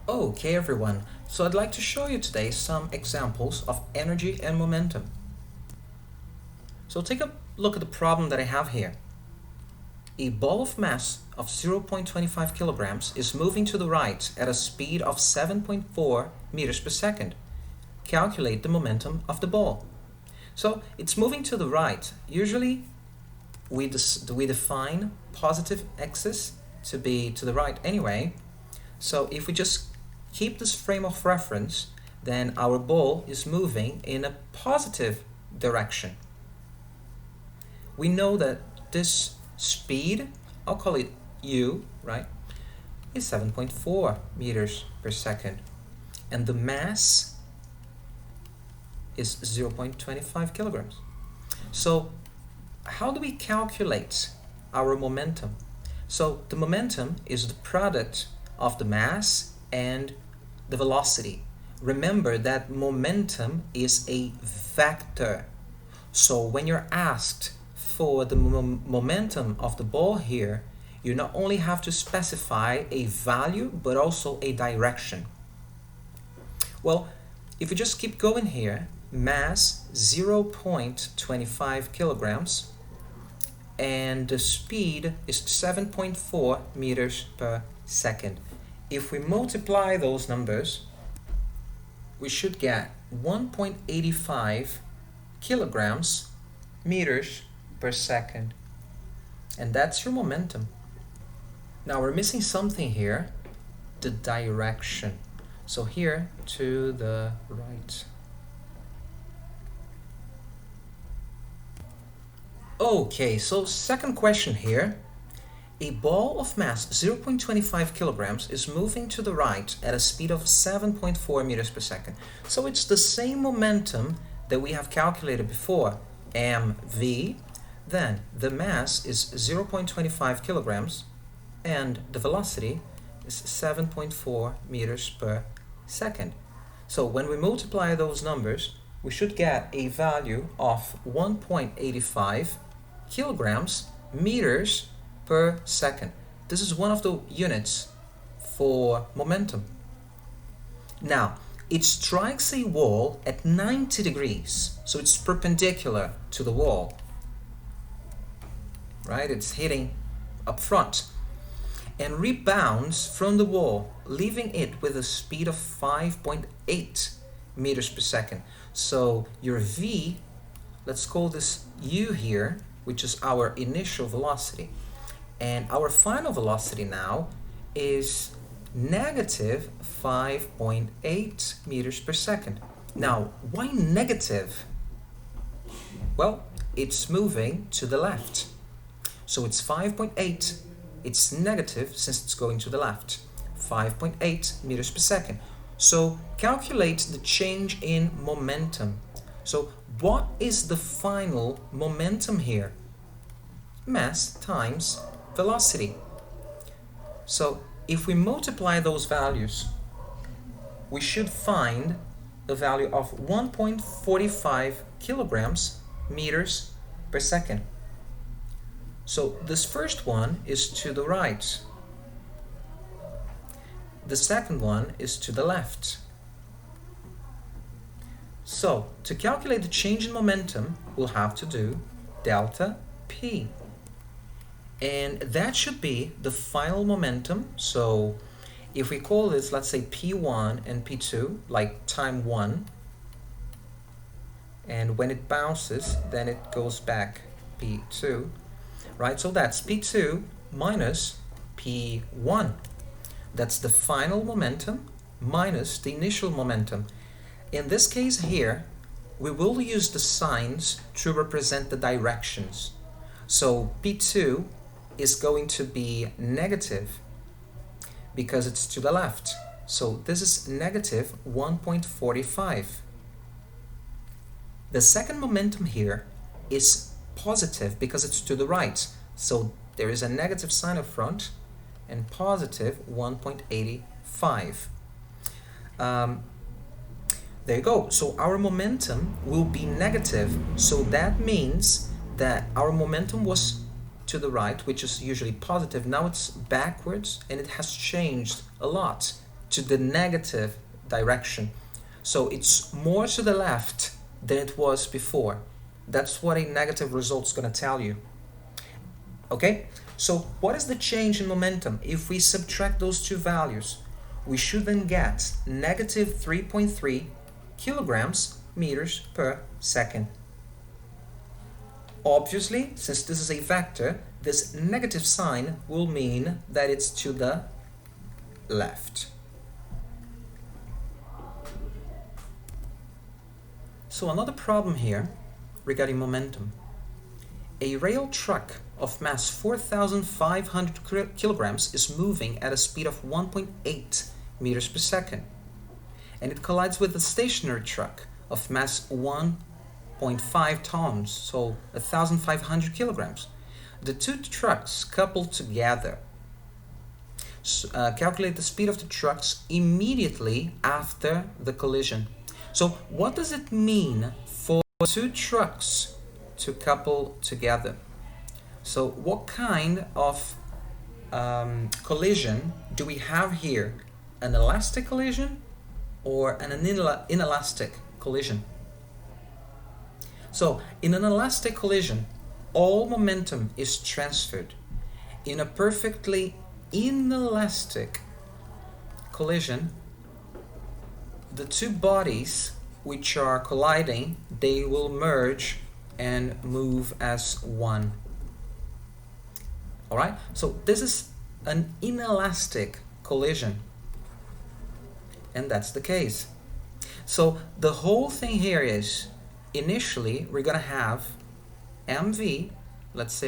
Okay everyone, so I'd like to show you today some examples of energy and momentum. So take a look at the problem that I have here. A ball of mass of 0.25 kilograms is moving to the right at a speed of 7.4 meters per second. Calculate the momentum of the ball. So it's moving to the right. Usually we define positive axis to be to the right anyway. So if we just keep this frame of reference, then our ball is moving in a positive direction. We know that this speed, I'll call it u, right, is 7.4 meters per second. And the mass is 0.25 kilograms. So how do we calculate our momentum? So the momentum is the product of the mass and the velocity. Remember that momentum is a vector. So when you're asked for the momentum of the ball here, you not only have to specify a value but also a direction. Well, if you just keep going here, mass 0.25 kilograms and the speed is 7.4 meters per second. If we multiply those numbers, we should get 1.85 kilograms meters per second. And that's your momentum. Now we're missing something here, the direction. So here to the right. Okay, so second question here. A ball of mass 0.25 kilograms is moving to the right at a speed of 7.4 meters per second. So it's the same momentum that we have calculated before, mv. Then the mass is 0.25 kilograms and the velocity is 7.4 meters per second. So when we multiply those numbers, we should get a value of 1.85 kilograms meters per second. This is one of the units for momentum. Now, it strikes a wall at 90 degrees, so it's perpendicular to the wall, right? It's hitting up front and rebounds from the wall, leaving it with a speed of 5.8 meters per second. So your v, let's call this u here, which is our initial velocity. And our final velocity now is negative 5.8 meters per second. Now, why negative? Well, it's moving to the left. So it's 5.8. It's negative since it's going to the left. 5.8 meters per second. So calculate the change in momentum. So what is the final momentum here? Mass times velocity. So if we multiply those values, we should find a value of 1.45 kilograms meters per second. So this first one is to the right. The second one is to the left. So to calculate the change in momentum, we'll have to do delta P. And that should be the final momentum. So if we call this, let's say P1 and P2, like time 1, and when it bounces, then it goes back P2, right? So that's P2 minus P1. That's the final momentum minus the initial momentum. In this case here, we will use the signs to represent the directions. So P2 is going to be negative because it's to the left. So this is negative 1.45. The second momentum here is positive because it's to the right. So there is a negative sign up front and positive 1.85. There you go. So our momentum will be negative. So that means that our momentum was to the right, which is usually positive. Now it's backwards and it has changed a lot. to the negative direction. So it's more to the left than it was before. That's what a negative result is going to tell you. Okay? So what is the change in momentum? If we subtract those two values, we should then get negative 3.3 kilograms meters per second. Obviously, since this is a vector, this negative sign will mean that it's to the left. So another problem here regarding momentum. A rail truck of mass 4,500 kilograms is moving at a speed of 1.8 meters per second, and it collides with a stationary truck of mass 1.5 tons, so 1,500 kilograms. The two trucks coupled together. Calculate the speed of the trucks immediately after the collision. So what does it mean for two trucks to couple together? So what kind of collision do we have here? An elastic collision or an inelastic collision? So in an elastic collision, all momentum is transferred. In a perfectly inelastic collision, the two bodies which are colliding, they will merge and move as one. Alright, so this is an inelastic collision, and that's the case. So the whole thing here is, initially we're gonna have mv, let's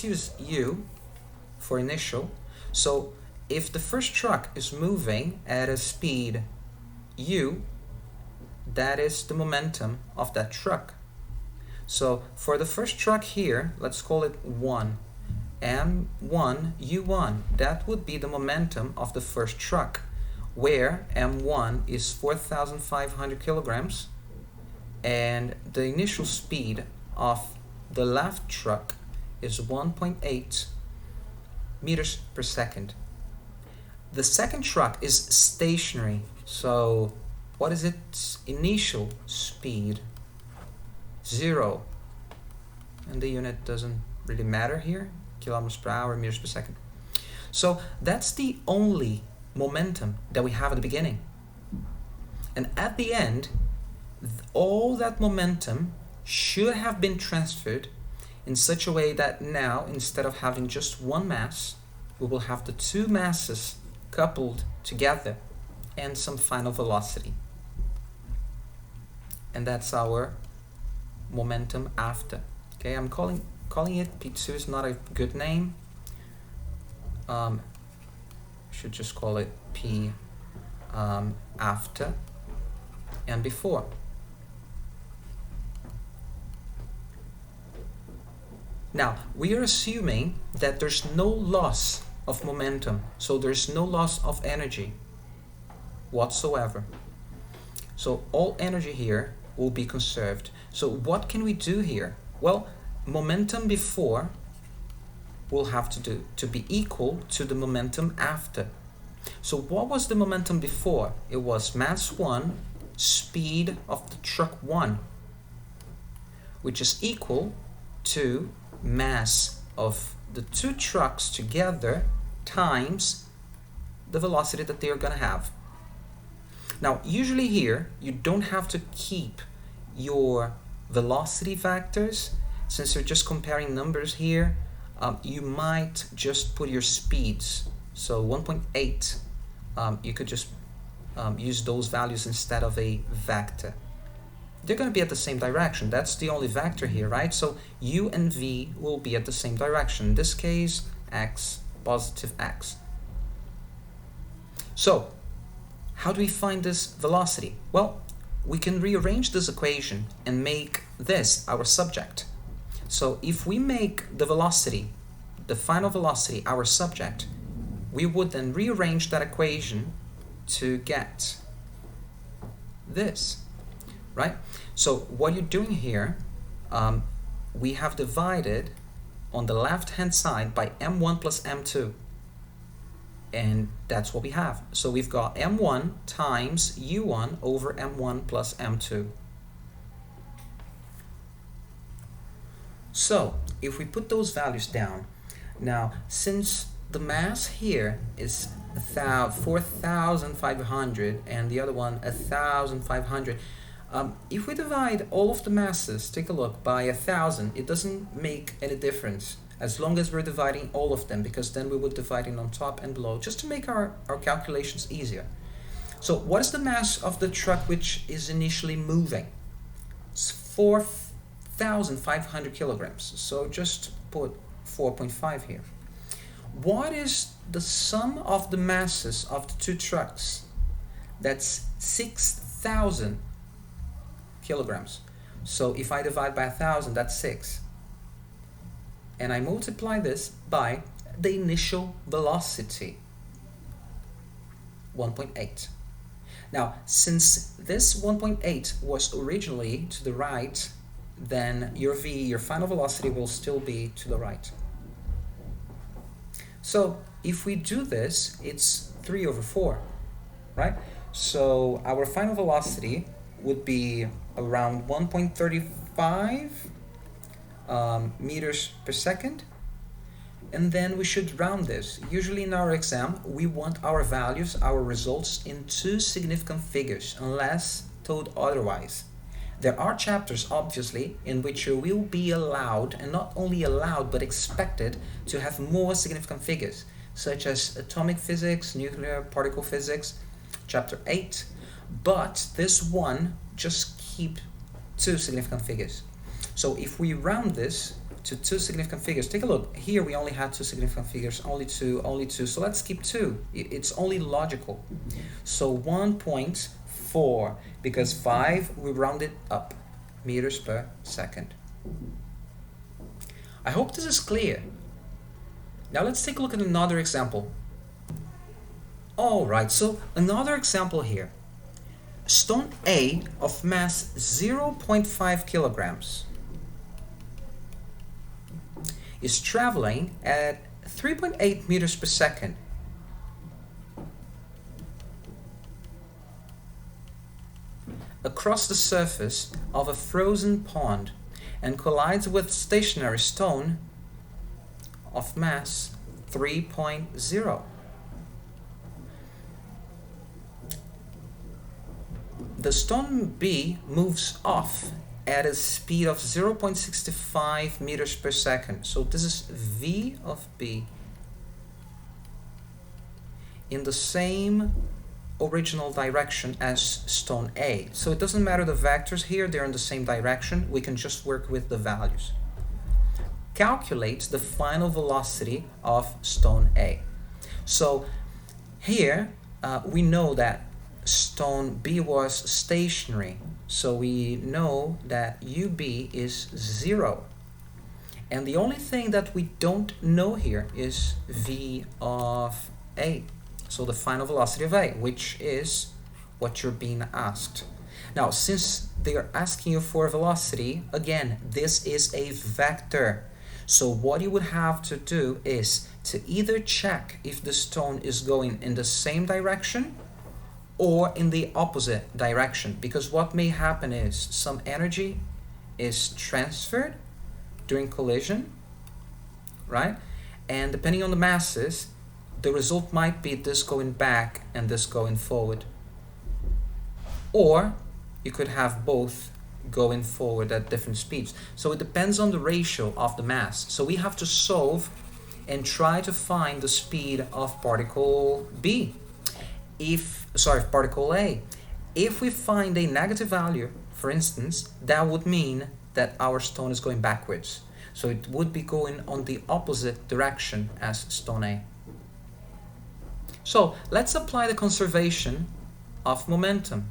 use u for initial. So if the first truck is moving at a speed u, that is the momentum of that truck. So for the first truck here, let's call it 1. M1 U1, that would be the momentum of the first truck, where M1 is 4,500 kilograms and the initial speed of the left truck is 1.8 meters per second. The second truck is stationary, so what is its initial speed? 0, and the unit doesn't really matter here, kilometers per hour, meters per second. So that's the only momentum that we have at the beginning. And at the end, all that momentum should have been transferred in such a way that now, instead of having just one mass, we will have the two masses coupled together and some final velocity. And that's our momentum after. Okay, I'm calling it P2 is not a good name. Should just call it P after and before. Now, we are assuming that there's no loss of momentum, so there's no loss of energy whatsoever. So all energy here will be conserved. So what can we do here? Well, momentum before will have to be equal to the momentum after. So what was the momentum before? It was mass 1, speed of the truck 1, which is equal to mass of the two trucks together times the velocity that they are going to have. Now, usually here, you don't have to keep your velocity vectors. Since you're just comparing numbers here, you might just put your speeds. So 1.8, you could just use those values instead of a vector. They're going to be at the same direction. That's the only vector here, right? So u and v will be at the same direction. In this case, x, positive x. So, how do we find this velocity? Well, we can rearrange this equation and make this our subject. So if we make the velocity, the final velocity, our subject, we would then rearrange that equation to get this, right? So what you're doing here, we have divided on the left hand side by m1 plus m2. And that's what we have. So we've got m1 times u1 over m1 plus m2. So if we put those values down, now since the mass here is 4,500 and the other one 1,500, if we divide all of the masses, take a look, by 1,000, it doesn't make any difference as long as we're dividing all of them, because then we would divide it on top and below just to make our calculations easier. So what is the mass of the truck which is initially moving? It's 4,500 kilograms. So just put 4.5 here. What is the sum of the masses of the two trucks? That's 6,000 kilograms. So if I divide by 1,000, that's 6. And I multiply this by the initial velocity, 1.8. Now, since this 1.8 was originally to the right, then your v, your final velocity, will still be to the right. So if we do this, it's 3 over 4, right? So our final velocity would be around 1.35 meters per second. And then we should round this. Usually in our exam, we want our values, our results, in two significant figures, unless told otherwise. There are chapters, obviously, in which you will be allowed, and not only allowed, but expected to have more significant figures, such as atomic physics, nuclear particle physics, chapter 8. But this one, just keep two significant figures. So if we round this to two significant figures, take a look. Here we only had two significant figures, only two. So let's keep 2. It's only logical. So 1.4, because 5 we rounded up, meters per second. I hope this is clear. Now let's take a look at another example. Alright, so another example here. Stone A of mass 0.5 kilograms is traveling at 3.8 meters per second. Across the surface of a frozen pond and collides with stationary stone of mass 3.0. The stone B moves off at a speed of 0.65 meters per second. So this is V of B in the same original direction as stone A. So it doesn't matter the vectors here, they're in the same direction. We can just work with the values. Calculate the final velocity of stone A. So here we know that stone B was stationary, so we know that UB is 0. And the only thing that we don't know here is V of A. So the final velocity of A, which is what you're being asked. Now, since they are asking you for a velocity, again, this is a vector. So what you would have to do is to either check if the stone is going in the same direction or in the opposite direction, because what may happen is some energy is transferred during collision, right? And depending on the masses, the result might be this going back and this going forward. Or you could have both going forward at different speeds. So it depends on the ratio of the mass. So we have to solve and try to find the speed of particle B. Particle A. If we find a negative value, for instance, that would mean that our stone is going backwards. So it would be going on the opposite direction as stone A. So let's apply the conservation of momentum,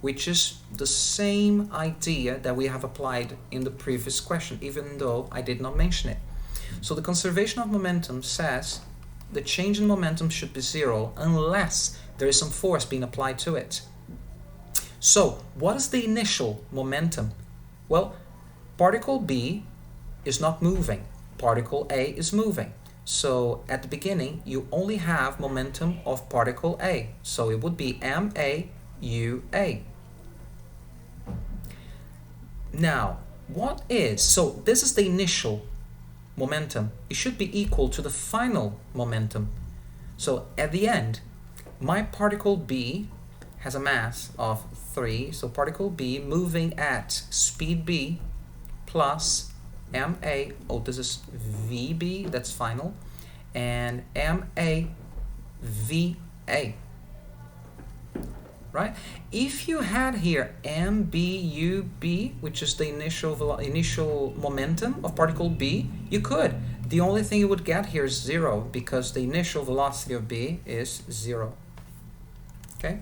which is the same idea that we have applied in the previous question, even though I did not mention it. So the conservation of momentum says the change in momentum should be 0 unless there is some force being applied to it. So what is the initial momentum? Well, particle B is not moving. particle A is moving. So at the beginning, you only have momentum of particle A. So it would be ma UA. Now, so this is the initial momentum. It should be equal to the final momentum. So at the end, my particle B has a mass of 3. So particle B moving at speed B plus ma, this is VB, that's final, and ma VA. Right? If you had here MBUB, which is the initial momentum of particle B, you could. The only thing you would get here is 0 because the initial velocity of B is 0. Okay?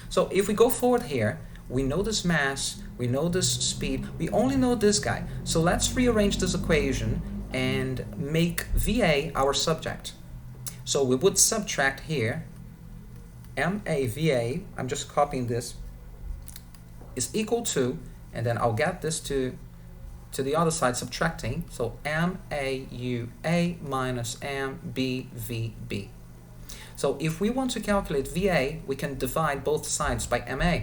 So if we go forward here, we know this mass, we know this speed, we only know this guy. So let's rearrange this equation and make VA our subject. So we would subtract here MAVA, I'm just copying this, is equal to, and then I'll get this to the other side subtracting, so MAUA minus MBVB. So if we want to calculate VA, we can divide both sides by MA.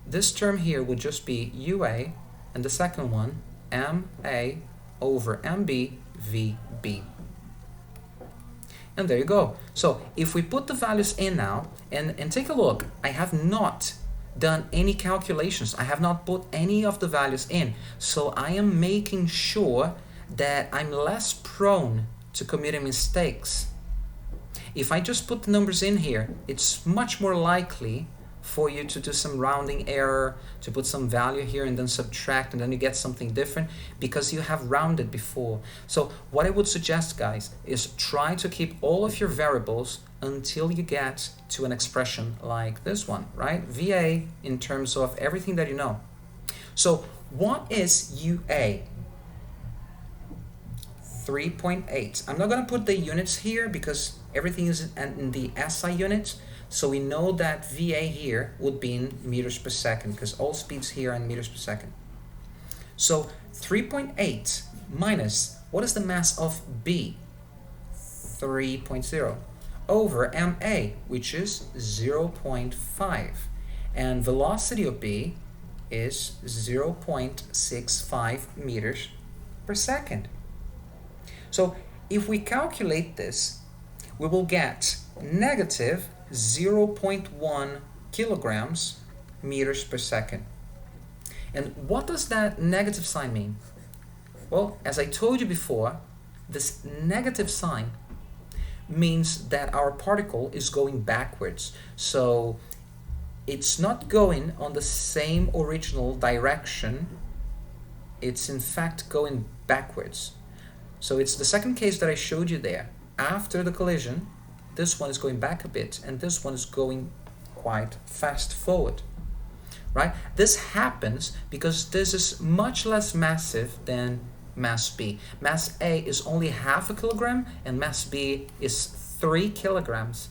This term here would just be UA, and the second one, MA over MBVB. And there you go. So if we put the values in now, and take a look, I have not done any calculations. I have not put any of the values in. So I am making sure that I'm less prone to committing mistakes. If I just put the numbers in here, it's much more likely for you to do some rounding error, to put some value here and then subtract, and then you get something different because you have rounded before. So what I would suggest, guys, is try to keep all of your variables until you get to an expression like this one, right? VA in terms of everything that you know. So what is UA? 3.8. I'm not going to put the units here because everything is in the SI units. So we know that VA here would be in meters per second because all speeds here are in meters per second. So 3.8 minus, what is the mass of B? 3.0 over MA, which is 0.5. And velocity of B is 0.65 meters per second. So if we calculate this, we will get negative 0.1 kilograms meters per second. And what does that negative sign mean? Well, as I told you before, this negative sign means that our particle is going backwards. So it's not going on the same original direction. It's in fact going backwards. So it's the second case that I showed you there. After the collision, this one is going back a bit, and this one is going quite fast forward, right? This happens because this is much less massive than mass B. Mass A is only 0.5 kilogram, and mass B is 3 kilograms.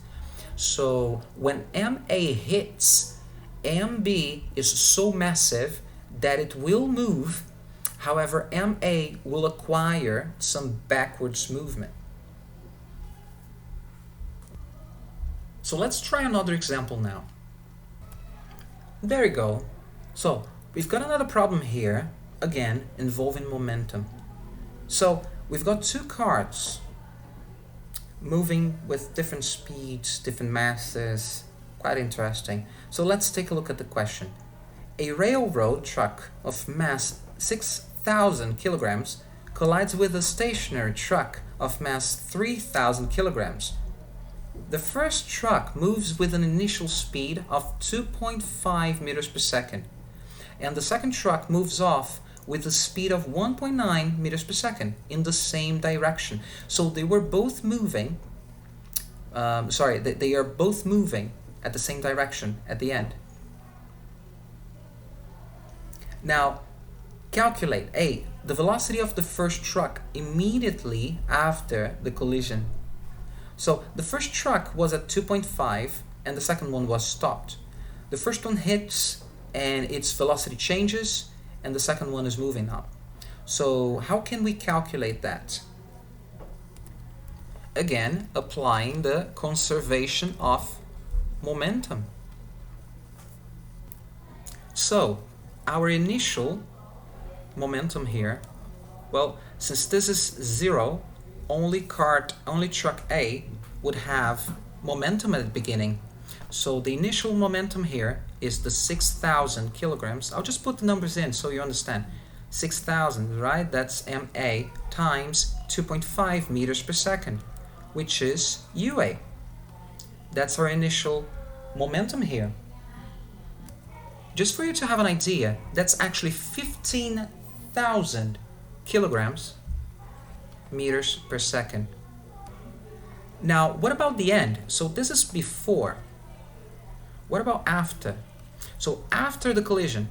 So when MA hits, MB is so massive that it will move. However, MA will acquire some backwards movement. So let's try another example now. There you go. So we've got another problem here, again, involving momentum. So we've got two cars moving with different speeds, different masses, quite interesting. So let's take a look at the question. A railroad truck of mass 6,000 kilograms collides with a stationary truck of mass 3,000 kilograms. The first truck moves with an initial speed of 2.5 meters per second, and the second truck moves off with a speed of 1.9 meters per second in the same direction. So they were both moving, they are both moving at the same direction at the end. Now, calculate A, the velocity of the first truck immediately after the collision. So the first truck was at 2.5 and the second one was stopped. The first one hits and its velocity changes, and the second one is moving now. So how can we calculate that? Again, applying the conservation of momentum. So our initial momentum here, well, since this is 0, only truck A would have momentum at the beginning. So the initial momentum here is the 6,000 kilograms. I'll just put the numbers in so you understand. 6,000, right? That's MA times 2.5 meters per second, which is UA. That's our initial momentum here. Just for you to have an idea, that's actually 15,000 kilograms meters per second. Now, what about the end? So this is before. What about after? So after the collision,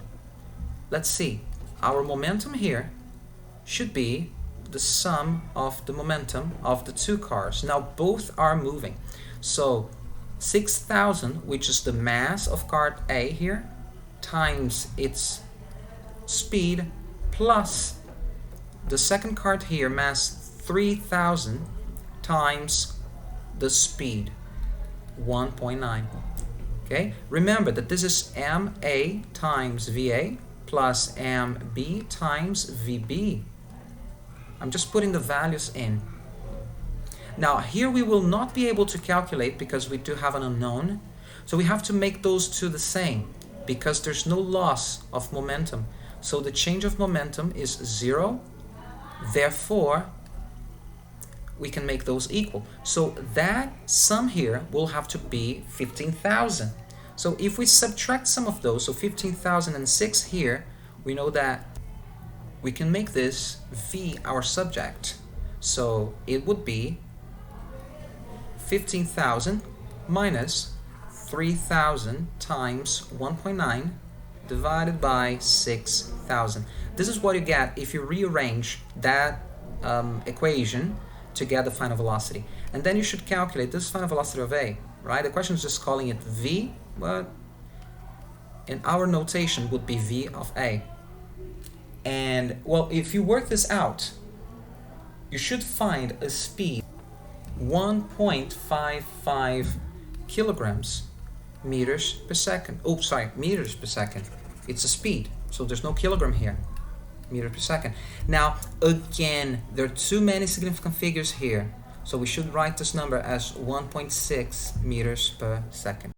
let's see. Our momentum here should be the sum of the momentum of the two cars. Now both are moving. So 6,000, which is the mass of car A here, times its speed, plus the second car here, mass 3,000, times the speed, 1.9. Okay, remember that this is MA times VA plus MB times VB. I'm just putting the values in. Now here we will not be able to calculate because we do have an unknown. So we have to make those two the same because there's no loss of momentum. So the change of momentum is 0. Therefore, we can make those equal. So that sum here will have to be 15,000. So if we subtract some of those, so 15,006 here, we know that we can make this V our subject. So it would be 15,000 minus 3,000 times 1.9 divided by 6,000. This is what you get if you rearrange that equation to get the final velocity. And then you should calculate this final velocity of A, right? The question is just calling it V, but in our notation would be V of A. And well, if you work this out, you should find a speed 1.55 kilograms meters per second. Oh, sorry, meters per second. It's a speed, so there's no kilogram here. Meter per second. Now, again, there are too many significant figures here, so we should write this number as 1.6 meters per second.